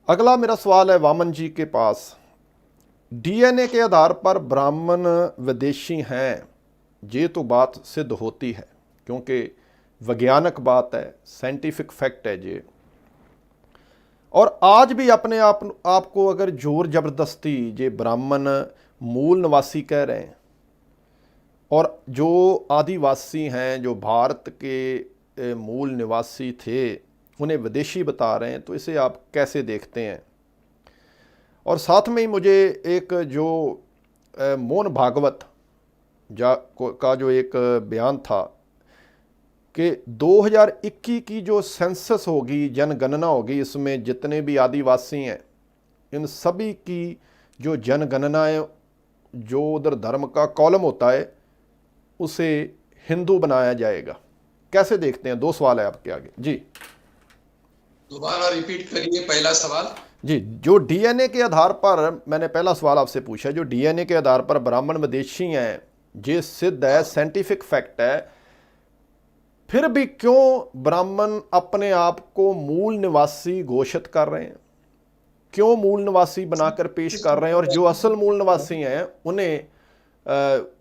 अगला मेरा सवाल है वामन जी के पास। डीएनए के आधार पर ब्राह्मण विदेशी हैं, ये तो बात सिद्ध होती है क्योंकि वैज्ञानिक बात है, साइंटिफिक फैक्ट है ये। और आज भी अपने आपको अगर जोर जबरदस्ती ये ब्राह्मण मूल निवासी कह रहे हैं और जो आदिवासी हैं, जो भारत के मूल निवासी थे, उन्हें विदेशी बता रहे हैं, तो इसे आप कैसे देखते हैं? और साथ में ही मुझे एक जो मोहन भागवत का जो एक बयान था कि 2021 की जो सेंसस होगी, जनगणना होगी, इसमें जितने भी आदिवासी हैं इन सभी की जो जनगणना है, जो उधर धर्म का कॉलम होता है उसे हिंदू बनाया जाएगा। कैसे देखते हैं? दो सवाल है आपके आगे जी। दोबारा रिपीट करिए पहला सवाल। जी, जो डीएनए के आधार पर, मैंने पहला सवाल आपसे पूछा, जो डीएनए के आधार पर ब्राह्मण विदेशी हैं, ये सिद्ध है, साइंटिफिक फैक्ट है, फिर भी क्यों ब्राह्मण अपने आप को मूल निवासी घोषित कर रहे हैं? क्यों मूल निवासी बनाकर पेश कर रहे हैं? और जो असल मूल निवासी हैं उन्हें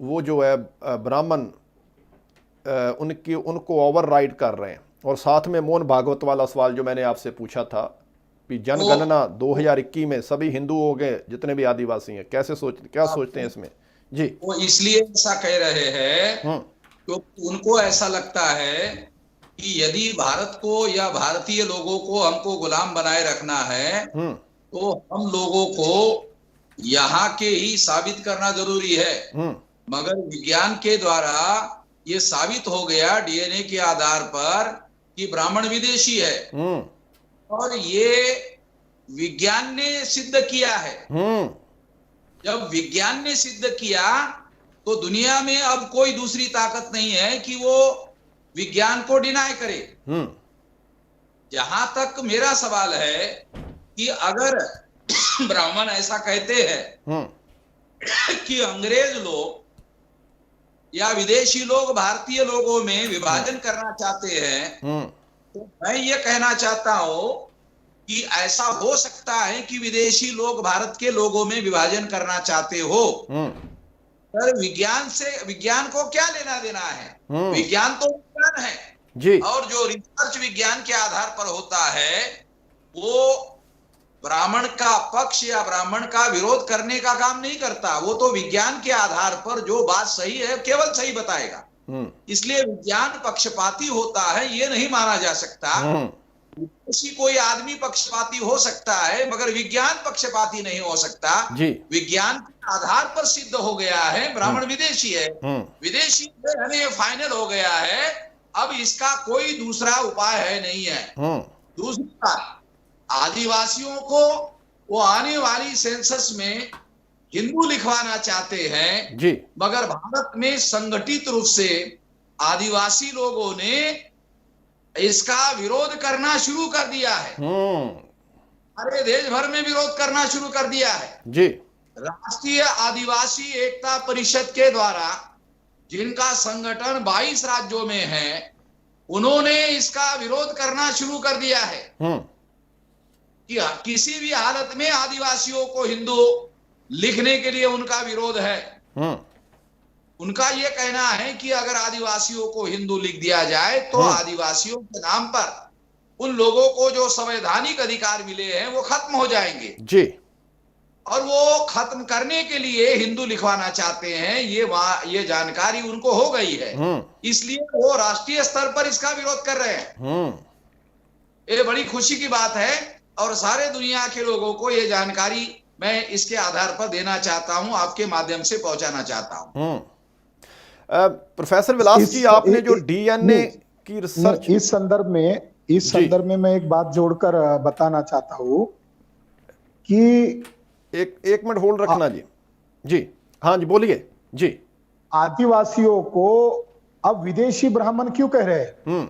वो जो है ब्राह्मण उनको ओवरराइड कर रहे हैं। और साथ में मोहन भागवत वाला सवाल जो मैंने आपसे पूछा था कि जनगणना 2021 में सभी हिंदू हो गए जितने भी आदिवासी हैं, क्या सोचते हैं इसमें जी? वो इसलिए ऐसा कह रहे हैं क्योंकि उनको ऐसा लगता है कि यदि भारत को या भारतीय लोगों को हमको गुलाम बनाए रखना है तो हम लोगों को यहाँ के ही साबित करना जरूरी है। मगर विज्ञान के द्वारा ये साबित हो गया डीएनए के आधार पर कि ब्राह्मण विदेशी है, और ये विज्ञान ने सिद्ध किया है। जब विज्ञान ने सिद्ध किया तो दुनिया में अब कोई दूसरी ताकत नहीं है कि वो विज्ञान को डिनाय करे। जहां तक मेरा सवाल है कि अगर ब्राह्मण ऐसा कहते हैं कि अंग्रेज लोग या विदेशी लोग भारतीय लोगों में विभाजन करना चाहते हैं, तो मैं ये कहना चाहता हूं कि ऐसा हो सकता है कि विदेशी लोग भारत के लोगों में विभाजन करना चाहते हो, पर विज्ञान को क्या लेना देना है? विज्ञान तो विज्ञान है जी। और जो रिसर्च विज्ञान के आधार पर होता है वो ब्राह्मण का पक्ष या ब्राह्मण का विरोध करने का काम नहीं करता। वो तो विज्ञान के आधार पर जो बात सही है केवल सही बताएगा। इसलिए विज्ञान पक्षपाती होता है ये नहीं माना जा सकता। किसी कोई आदमी पक्षपाती हो सकता है मगर विज्ञान पक्षपाती नहीं हो सकता। विज्ञान के आधार पर सिद्ध हो गया है ब्राह्मण विदेशी है, विदेशी है, फाइनल हो गया है। अब इसका कोई दूसरा उपाय है नहीं है। दूसरी बात, आदिवासियों को वो आने वाली सेंसस में हिंदू लिखवाना चाहते हैं जी, मगर भारत में संगठित रूप से आदिवासी लोगों ने इसका विरोध करना शुरू कर दिया है। अरे देश भर में विरोध करना शुरू कर दिया है जी। राष्ट्रीय आदिवासी एकता परिषद के द्वारा जिनका संगठन 22 राज्यों में है, उन्होंने इसका विरोध करना शुरू कर दिया है कि किसी भी हालत में आदिवासियों को हिंदू लिखने के लिए उनका विरोध है। उनका यह कहना है कि अगर आदिवासियों को हिंदू लिख दिया जाए तो आदिवासियों के नाम पर उन लोगों को जो संवैधानिक अधिकार मिले हैं वो खत्म हो जाएंगे जी। और वो खत्म करने के लिए हिंदू लिखवाना चाहते हैं। ये जानकारी उनको हो गई है, इसलिए वो राष्ट्रीय स्तर पर इसका विरोध कर रहे हैं। ये बड़ी खुशी की बात है और सारे दुनिया के लोगों को ये जानकारी मैं इसके आधार पर देना चाहता हूं, आपके माध्यम से पहुंचाना चाहता हूं। प्रोफेसर विलास जी, आपने जो डीएनए की रिसर्च, इस संदर्भ में मैं एक बात जोड़कर बताना चाहता हूं कि एक मिनट होल्ड रखना जी। जी हाँ जी, बोलिए जी। आदिवासियों को अब विदेशी ब्राह्मण क्यों कह रहे हैं?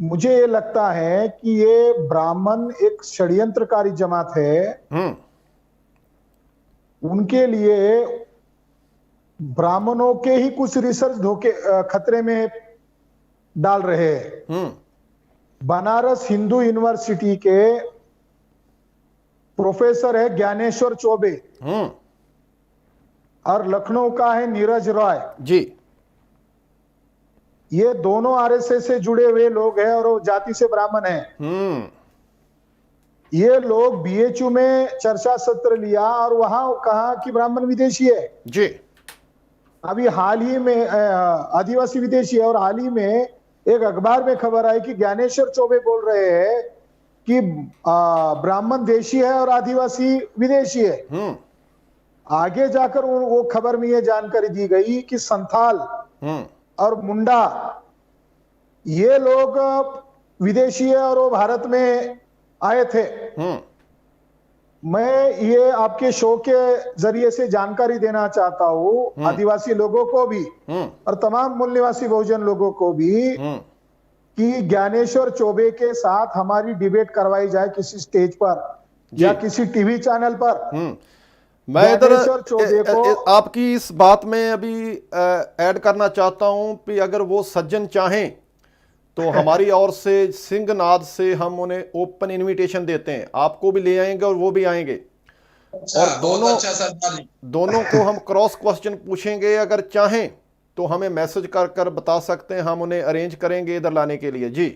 मुझे ये लगता है कि ये ब्राह्मण एक षड्यंत्रकारी जमात है। उनके लिए ब्राह्मणों के ही कुछ रिसर्च खतरे में डाल रहे हैं। बनारस हिंदू यूनिवर्सिटी के प्रोफेसर है ज्ञानेश्वर चौबे और लखनऊ का है नीरज रॉय जी। ये दोनों आरएसएस से जुड़े हुए लोग हैं और वो जाति से ब्राह्मण हैं। ये लोग बीएचयू में चर्चा सत्र लिया और वहां कहा कि ब्राह्मण विदेशी है जी। अभी हाल ही में आदिवासी विदेशी है, और हाल ही में एक अखबार में खबर आई कि ज्ञानेश्वर चौबे बोल रहे हैं कि ब्राह्मण देशी है और आदिवासी विदेशी है। आगे जाकर वो खबर में ये जानकारी दी गई कि संथाल और मुंडा ये लोग विदेशी है और वो भारत में आए थे। मैं ये आपके शो के जरिए से जानकारी देना चाहता हूं आदिवासी लोगों को भी और तमाम मूल निवासी बहुजन लोगों को भी कि ज्ञानेश्वर चौबे के साथ हमारी डिबेट करवाई जाए किसी स्टेज पर या किसी टीवी चैनल पर। मैं इधर आपकी इस बात में अभी ऐड करना चाहता हूं कि अगर वो सज्जन चाहें तो हमारी ओर से सिंहनाद से हम उन्हें ओपन इनविटेशन देते हैं, आपको भी ले आएंगे और वो भी आएंगे और दोनों को हम क्रॉस क्वेश्चन पूछेंगे। अगर चाहें तो हमें मैसेज कर कर बता सकते हैं, हम उन्हें अरेंज करेंगे इधर लाने के लिए। जी,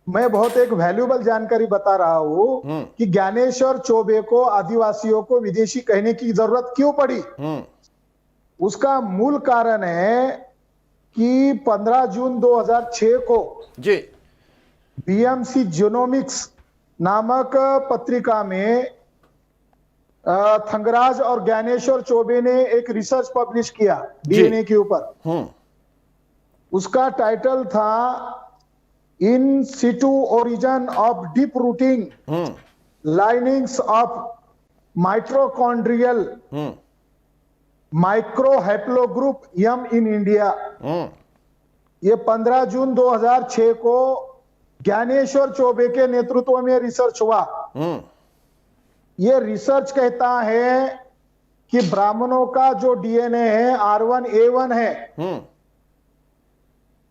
मैं बहुत एक वैल्यूबल जानकारी बता रहा हूं कि ज्ञानेश्वर चौबे को आदिवासियों को विदेशी कहने की जरूरत क्यों पड़ी। उसका मूल कारण है कि 15 जून 2006 को जी बीएमसी जीनोमिक्स नामक पत्रिका में थंगराज और ज्ञानेश्वर चौबे ने एक रिसर्च पब्लिश किया डीएनए के ऊपर। उसका टाइटल था in situ origin of deep rooting lineages of mitochondrial micro haplogroup M in India. ये 15 जून 2006 को ज्ञानेश्वर चौबे के नेतृत्व में रिसर्च हुआ। ये रिसर्च कहता है कि ब्राह्मणों का जो डीएनए है R1A1 है,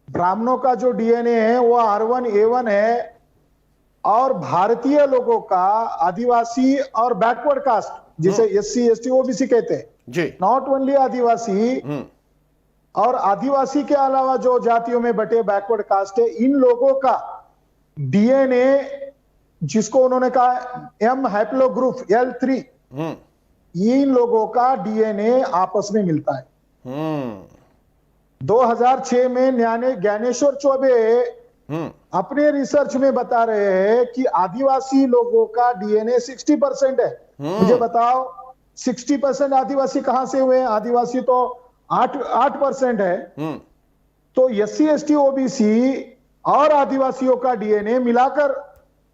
ब्राह्मणों का जो डीएनए है वो R1A1 है और भारतीय लोगों का आदिवासी और बैकवर्ड कास्ट जिसे SC ST OBC कहते हैं जी, नॉट ओनली आदिवासी और आदिवासी के अलावा जो जातियों में बटे बैकवर्ड कास्ट है, इन लोगों का डीएनए जिसको उन्होंने कहा M हैप्लोग्रुप L3, इन लोगों का डीएनए आपस में मिलता है। 2006 में ज्ञानेश्वर चौबे अपने रिसर्च में बता रहे हैं कि आदिवासी लोगों का डीएनए 60% है। मुझे बताओ 60% आदिवासी कहां से हुए? आदिवासी तो 8% है। तो SC ST OBC और आदिवासियों का डीएनए मिलाकर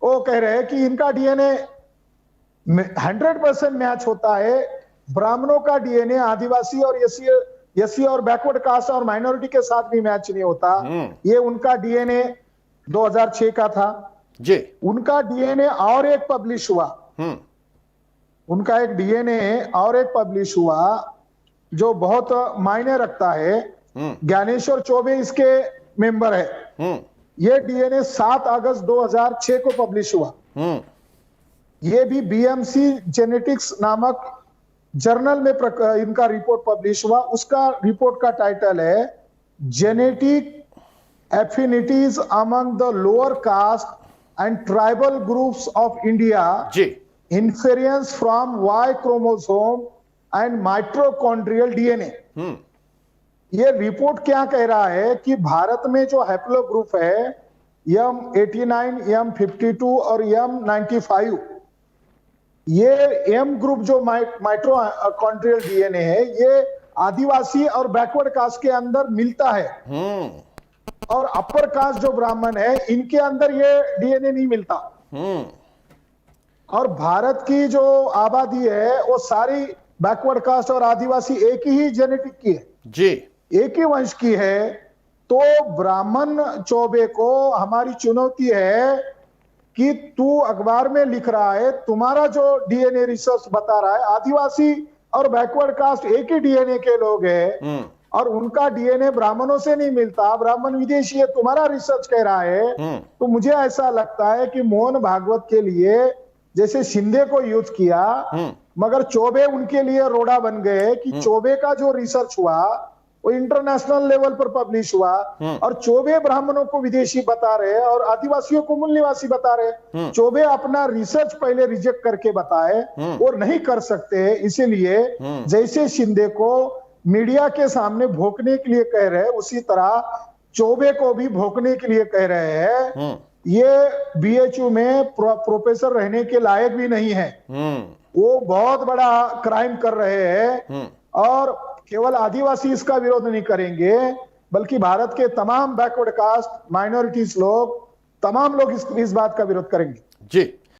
वो कह रहे हैं कि इनका डीएनए 100% मैच होता है। ब्राह्मणों का डीएनए आदिवासी और SC और बैकवर्ड कास्ट और माइनॉरिटी के साथ भी मैच नहीं होता। ये उनका डीएनए 2006 का था जी। उनका डीएनए और एक पब्लिश हुआ, उनका एक डीएनए और एक पब्लिश हुआ जो बहुत मायने रखता है। ज्ञानेश्वर चौबे इसके मेंबर है। ये डीएनए 7 अगस्त 2006 को पब्लिश हुआ। ये भी बीएमसी जेनेटिक्स नामक जर्नल में इनका रिपोर्ट पब्लिश हुआ। उसका रिपोर्ट का टाइटल है genetic affinities among the lower caste and tribal groups of India जी, inference from Y chromosome and mitochondrial DNA. ये रिपोर्ट क्या कह रहा है कि भारत में जो हैप्लोग्रुप है M89, M52 और M95, ये M ग्रुप जो माइट्रोकॉन्ड्रियल डीएनए है ये आदिवासी और बैकवर्ड कास्ट के अंदर मिलता है और अपर कास्ट जो ब्राह्मण है इनके अंदर ये डीएनए नहीं मिलता। और भारत की जो आबादी है वो सारी बैकवर्ड कास्ट और आदिवासी एक ही जेनेटिक की है जी, एक ही वंश की है। तो ब्राह्मण चौबे को हमारी चुनौती है कि तू अखबार में लिख रहा है, तुम्हारा जो डीएनए रिसर्च बता रहा है आदिवासी और बैकवर्ड कास्ट एक ही डीएनए के लोग हैं, और उनका डीएनए ब्राह्मणों से नहीं मिलता, ब्राह्मण विदेशी है, तुम्हारा रिसर्च कह रहा है। तो मुझे ऐसा लगता है कि मोहन भागवत के लिए जैसे शिंदे को यूज किया, मगर चौबे उनके लिए रोड़ा बन गए कि चौबे का जो रिसर्च हुआ वो इंटरनेशनल लेवल पर पब्लिश हुआ, और चौबे ब्राह्मणों को विदेशी बता रहे और आदिवासियों को मूल निवासी बता रहे। चौबे अपना रिसर्च पहले रिजेक्ट करके बताए और नहीं कर सकते, इसीलिए जैसे शिंदे को मीडिया के सामने भोंकने के लिए कह रहे हैं, उसी तरह चौबे को भी भोंकने के लिए कह रहे हैं। ये बीएचयू में प्रोफेसर रहने के लायक भी नहीं है, वो बहुत बड़ा क्राइम कर रहे हैं। और केवल आदिवासी इसका विरोध नहीं करेंगे, बल्कि भारत के तमाम बैकवर्ड कास्ट, माइनॉरिटीज लोग, तमाम लोग इस बात का विरोध करेंगे। जी।